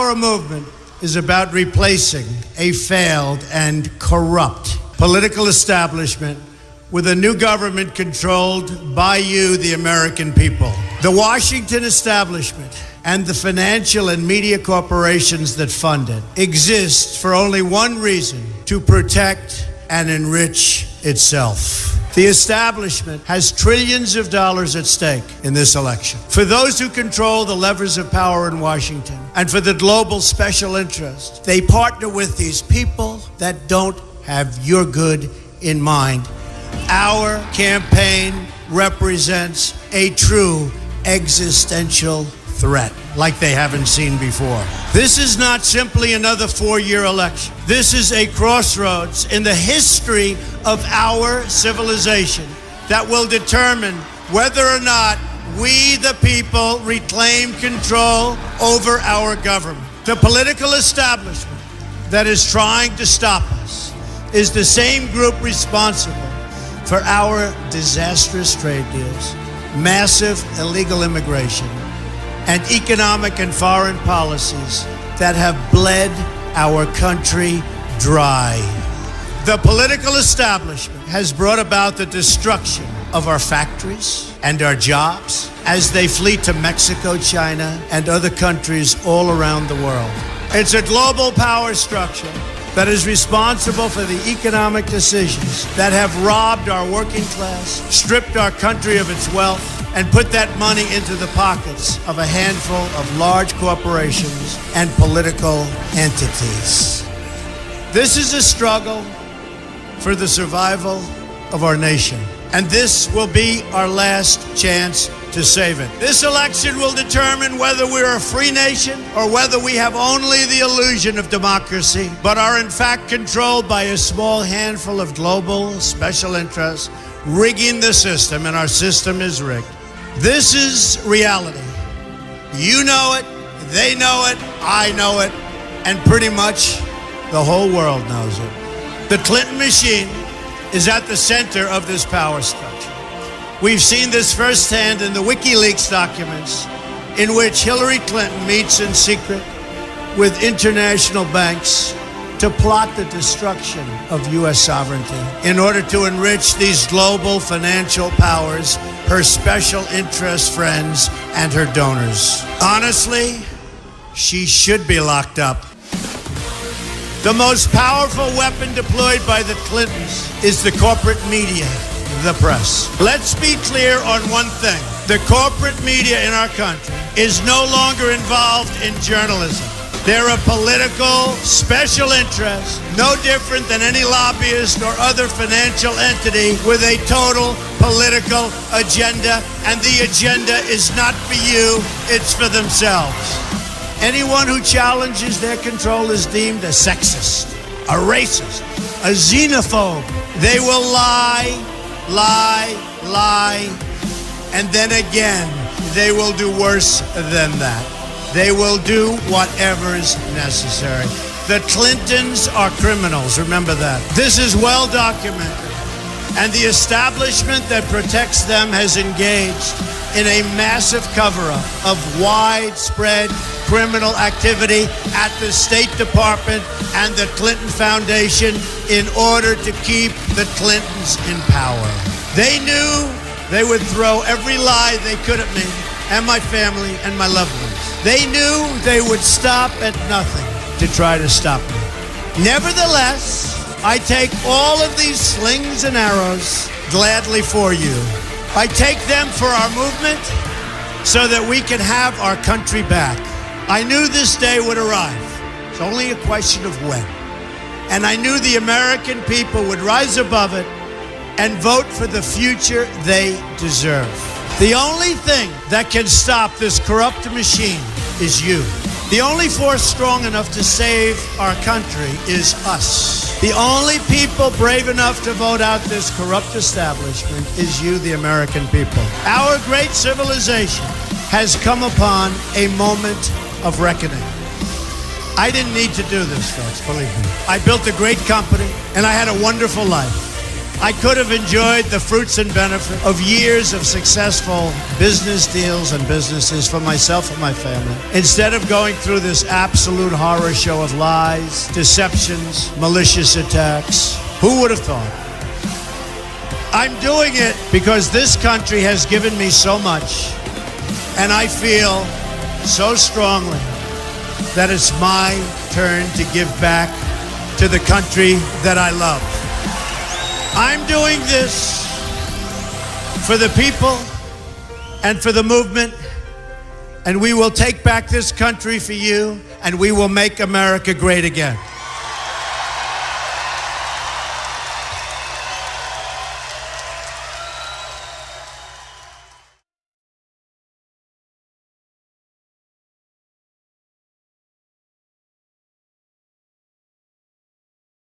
Our movement is about replacing a failed and corrupt political establishment with a new government controlled by you, the American people. The Washington establishment and the financial and media corporations that fund it exist for only one reason: to protect and enrich itself. The establishment has trillions of dollars at stake in this election. For those who control the levers of power in Washington and for the global special interest, they partner with these people that don't have your good in mind. Our campaign represents a true existential threat like they haven't seen before. This is not simply another four-year election. This is a crossroads in the history of our civilization that will determine whether or not we, the people, reclaim control over our government. The political establishment that is trying to stop us is the same group responsible for our disastrous trade deals, massive illegal immigration, and economic and foreign policies that have bled our country dry. The political establishment has brought about the destruction of our factories and our jobs as they flee to Mexico, China, and other countries all around the world. It's a global power structure that is responsible for the economic decisions that have robbed our working class, stripped our country of its wealth, and put that money into the pockets of a handful of large corporations and political entities. This is a struggle for the survival of our nation, and this will be our last chance to save it. This election will determine whether we're a free nation or whether we have only the illusion of democracy, but are in fact controlled by a small handful of global special interests rigging the system, and our system is rigged. This is reality. You know it, they know it, I know it, and pretty much the whole world knows it. The Clinton machine is at the center of this power structure. We've seen this firsthand in the WikiLeaks documents, in which Hillary Clinton meets in secret with international banks to plot the destruction of U.S. sovereignty in order to enrich these global financial powers, her special interest friends, and her donors. Honestly, she should be locked up. The most powerful weapon deployed by the Clintons is the corporate media, the press. Let's be clear on one thing. The corporate media in our country is no longer involved in journalism. They're a political special interest, no different than any lobbyist or other financial entity with a total political agenda, and the agenda is not for you, it's for themselves. Anyone who challenges their control is deemed a sexist, a racist, a xenophobe. They will lie, and then again, they will do worse than that. They will do whatever is necessary. The Clintons are criminals, remember that. This is well documented, and the establishment that protects them has engaged in a massive cover-up of widespread criminal activity at the State Department and the Clinton Foundation in order to keep the Clintons in power. They knew they would throw every lie they could at me and my family and my loved ones. They knew they would stop at nothing to try to stop me. Nevertheless, I take all of these slings and arrows gladly for you. I take them for our movement so that we can have our country back. I knew this day would arrive. It's only a question of when. And I knew the American people would rise above it and vote for the future they deserve. The only thing that can stop this corrupt machine is you. The only force strong enough to save our country is us. The only people brave enough to vote out this corrupt establishment is you, the American people. Our great civilization has come upon a moment of reckoning. I didn't need to do this, folks, believe me. I built a great company, and I had a wonderful life. I could have enjoyed the fruits and benefit of years of successful business deals and businesses for myself and my family, instead of going through this absolute horror show of lies, deceptions, malicious attacks. Who would have thought? I'm doing it because this country has given me so much, and I feel so strongly that it's my turn to give back to the country that I love. I'm doing this for the people and for the movement, and we will take back this country for you, and we will make America great again.